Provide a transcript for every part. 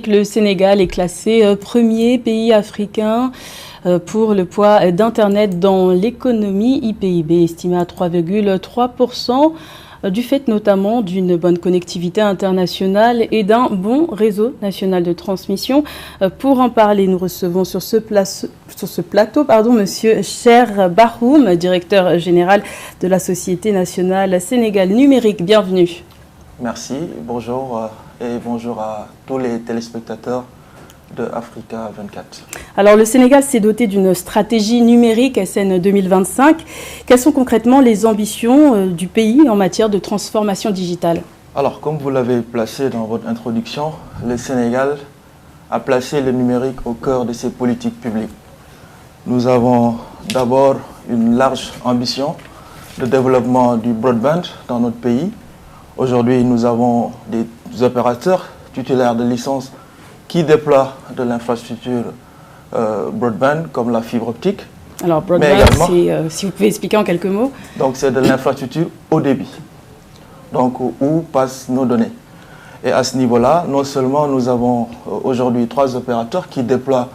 Le Sénégal est classé premier pays africain pour le poids d'Internet dans l'économie, IPIB estimé à 3,3%, du fait notamment d'une bonne connectivité internationale et d'un bon réseau national de transmission. Pour en parler, nous recevons sur ce plateau, Monsieur Cher Bahoum, directeur général de la Société nationale Sénégal numérique. Bienvenue. Merci, bonjour et bonjour à tous les téléspectateurs de Africa 24. Alors le Sénégal s'est doté d'une stratégie numérique SN 2025. Quelles sont concrètement les ambitions du pays en matière de transformation digitale? Alors comme vous l'avez placé dans votre introduction, le Sénégal a placé le numérique au cœur de ses politiques publiques. Nous avons d'abord une large ambition de développement du broadband dans notre pays. Aujourd'hui, nous avons des opérateurs titulaires de licences qui déploient de l'infrastructure broadband comme la fibre optique. Alors broadband, si vous pouvez expliquer en quelques mots. Donc c'est de l'infrastructure haut débit, donc où passent nos données. Et à ce niveau-là, non seulement nous avons aujourd'hui 3 opérateurs qui déploient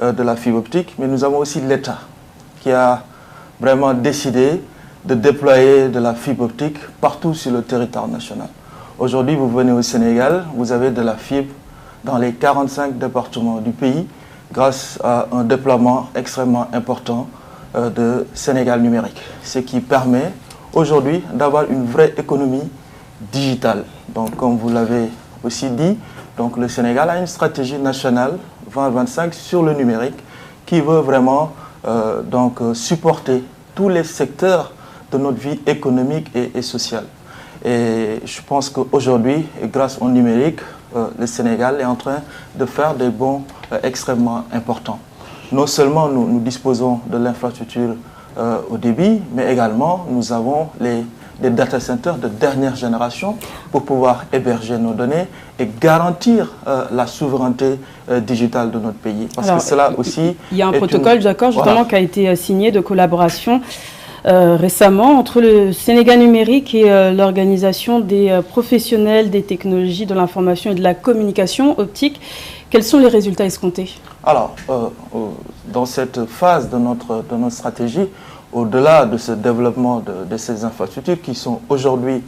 de la fibre optique, mais nous avons aussi l'État qui a vraiment décidé de déployer de la fibre optique partout sur le territoire national. Aujourd'hui, vous venez au Sénégal, vous avez de la fibre dans les 45 départements du pays grâce à un déploiement extrêmement important de Sénégal numérique. Ce qui permet aujourd'hui d'avoir une vraie économie digitale. Donc, comme vous l'avez aussi dit, donc le Sénégal a une stratégie nationale 2025 sur le numérique qui veut vraiment supporter tous les secteurs de notre vie économique et sociale. Et je pense qu'aujourd'hui, grâce au numérique, le Sénégal est en train de faire des bons extrêmement importants. Non seulement nous disposons de l'infrastructure au débit, mais également nous avons des data centers de dernière génération pour pouvoir héberger nos données et garantir la souveraineté digitale de notre pays. Parce que cela aussi... Il y a un protocole d'accord justement qui a été signé de collaboration récemment entre le Sénégal numérique et l'organisation des professionnels des technologies de l'information et de la communication optique. Quels sont les résultats escomptés? Alors, dans cette phase de notre stratégie, au-delà de ce développement de ces infrastructures qui sont aujourd'hui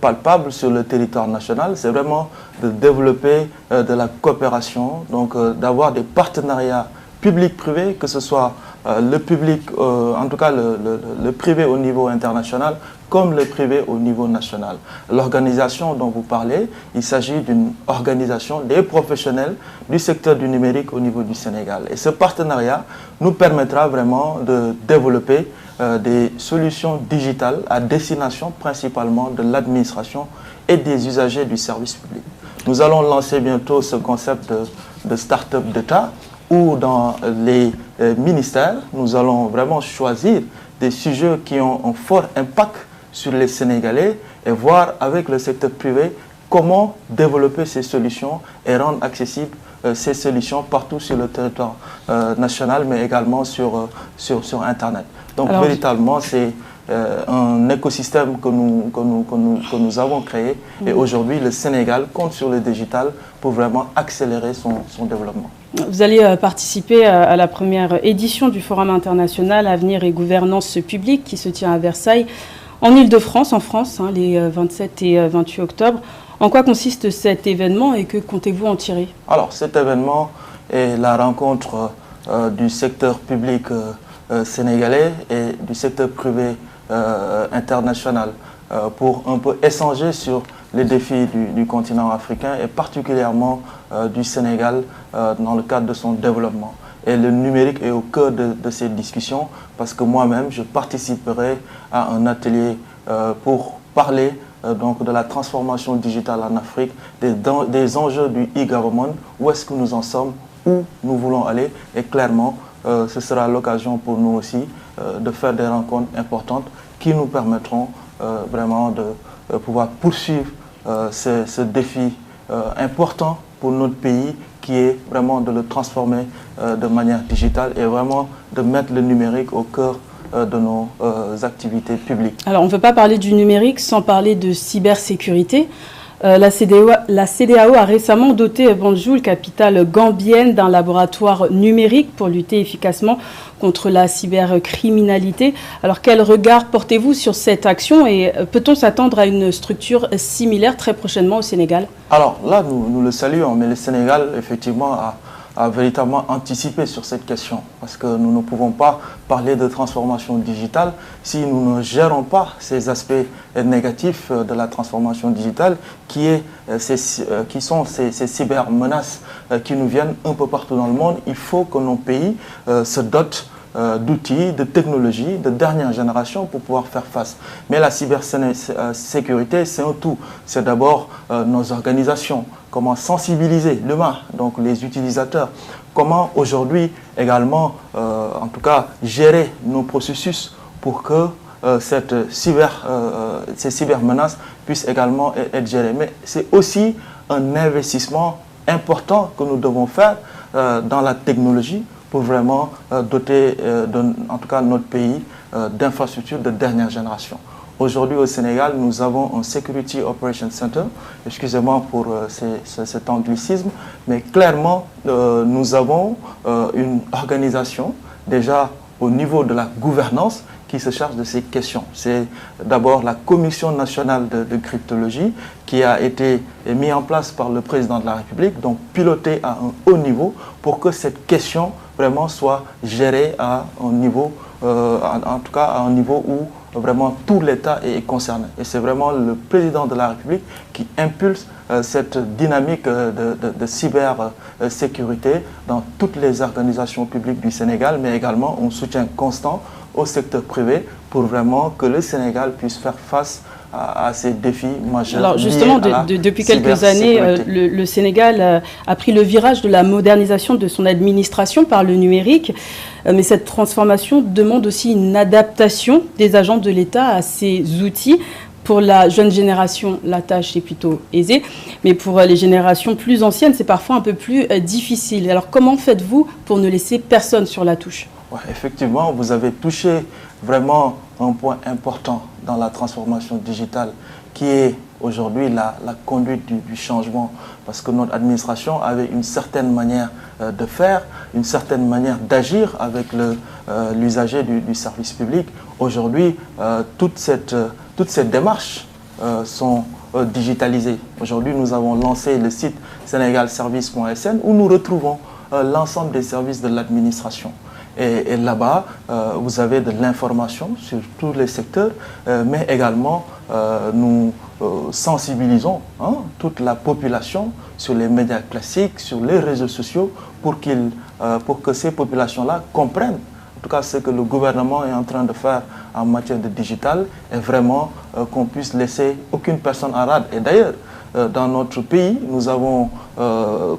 palpables sur le territoire national, c'est vraiment de développer de la coopération, donc d'avoir des partenariats public-privé, que ce soit le public, en tout cas le privé au niveau international, comme le privé au niveau national. L'organisation dont vous parlez, il s'agit d'une organisation des professionnels du secteur du numérique au niveau du Sénégal. Et ce partenariat nous permettra vraiment de développer des solutions digitales à destination principalement de l'administration et des usagers du service public. Nous allons lancer bientôt ce concept de start-up d'État, où dans les ministères, nous allons vraiment choisir des sujets qui ont un fort impact sur les Sénégalais et voir avec le secteur privé comment développer ces solutions et rendre accessibles ces solutions partout sur le territoire national, mais également sur Internet. Donc véritablement, c'est un écosystème que nous avons créé et aujourd'hui le Sénégal compte sur le digital pour vraiment accélérer son développement. Vous allez participer à la première édition du Forum international Avenir et Gouvernance publique qui se tient à Versailles en Île-de-France, en France, les 27 et 28 octobre. En quoi consiste cet événement et que comptez-vous en tirer? Alors cet événement est la rencontre du secteur public sénégalais et du secteur privé international pour un peu échanger sur les défis du continent africain et particulièrement du Sénégal dans le cadre de son développement. Et le numérique est au cœur de ces discussions parce que moi-même, je participerai à un atelier pour parler donc de la transformation digitale en Afrique, des enjeux du e-government, où est-ce que nous en sommes, où nous voulons aller. Et clairement, ce sera l'occasion pour nous aussi de faire des rencontres importantes qui nous permettront vraiment de pouvoir poursuivre ce défi important pour notre pays qui est vraiment de le transformer de manière digitale et vraiment de mettre le numérique au cœur de nos activités publiques. Alors on ne peut pas parler du numérique sans parler de cybersécurité. La CEDEAO a récemment doté Banjul, capitale gambienne, d'un laboratoire numérique pour lutter efficacement contre la cybercriminalité. Alors quel regard portez-vous sur cette action et peut-on s'attendre à une structure similaire très prochainement au Sénégal? Alors là, nous le saluons, mais le Sénégal, effectivement, a véritablement anticipé sur cette question, parce que nous ne pouvons pas parler de transformation digitale si nous ne gérons pas ces aspects négatifs de la transformation digitale, qui sont ces cybermenaces qui nous viennent un peu partout dans le monde. Il faut que nos pays se dotent d'outils, de technologies de dernière génération pour pouvoir faire face. Mais la cybersécurité, c'est un tout. C'est d'abord nos organisations, comment sensibiliser l'humain, donc les utilisateurs, comment aujourd'hui également, en tout cas, gérer nos processus pour que ces cybermenaces puissent également être gérées. Mais c'est aussi un investissement important que nous devons faire dans la technologie pour vraiment doter, en tout cas, notre pays d'infrastructures de dernière génération. Aujourd'hui au Sénégal, nous avons un Security Operations Center, excusez-moi pour cet anglicisme, mais clairement, nous avons une organisation déjà au niveau de la gouvernance qui se charge de ces questions. C'est d'abord la Commission nationale de cryptologie qui a été mise en place par le président de la République, donc pilotée à un haut niveau pour que cette question vraiment soit gérée à un niveau, en tout cas à un niveau où vraiment tout l'État est concerné. Et c'est vraiment le président de la République qui impulse cette dynamique de cybersécurité dans toutes les organisations publiques du Sénégal, mais également un soutien constant au secteur privé pour vraiment que le Sénégal puisse faire face à ces défis majeurs. Alors justement, depuis quelques années, le Sénégal a pris le virage de la modernisation de son administration par le numérique. Mais cette transformation demande aussi une adaptation des agents de l'État à ces outils. Pour la jeune génération, la tâche est plutôt aisée, mais pour les générations plus anciennes, c'est parfois un peu plus difficile. Alors comment faites-vous pour ne laisser personne sur la touche? Ouais, effectivement, vous avez touché vraiment un point important dans la transformation digitale, qui est aujourd'hui la conduite du changement, parce que notre administration avait une certaine manière de faire, une certaine manière d'agir avec l'usager du service public. Aujourd'hui, toutes ces démarches sont digitalisées. Aujourd'hui, nous avons lancé le site senegalservice.sn où nous retrouvons l'ensemble des services de l'administration. Et là-bas, vous avez de l'information sur tous les secteurs, mais également nous sensibilisons toute la population sur les médias classiques, sur les réseaux sociaux, pour que ces populations-là comprennent en tout cas ce que le gouvernement est en train de faire en matière de digital, et vraiment qu'on puisse laisser aucune personne en rade. Et d'ailleurs, dans notre pays, nous avons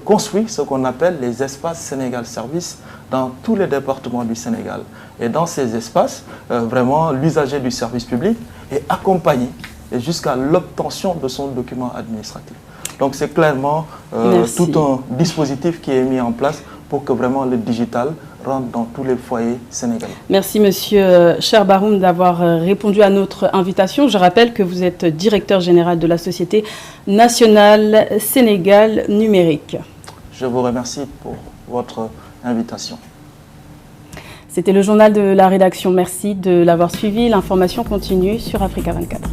construit ce qu'on appelle les espaces Sénégal Service dans tous les départements du Sénégal. Et dans ces espaces, vraiment, l'usager du service public est accompagné jusqu'à l'obtention de son document administratif. Donc c'est clairement tout un dispositif qui est mis en place pour que vraiment le digital rentre dans tous les foyers sénégalais. Merci Monsieur Cherbaroum d'avoir répondu à notre invitation. Je rappelle que vous êtes directeur général de la Société nationale Sénégal numérique. Je vous remercie pour votre invitation. C'était le journal de la rédaction. Merci de l'avoir suivi. L'information continue sur Africa 24.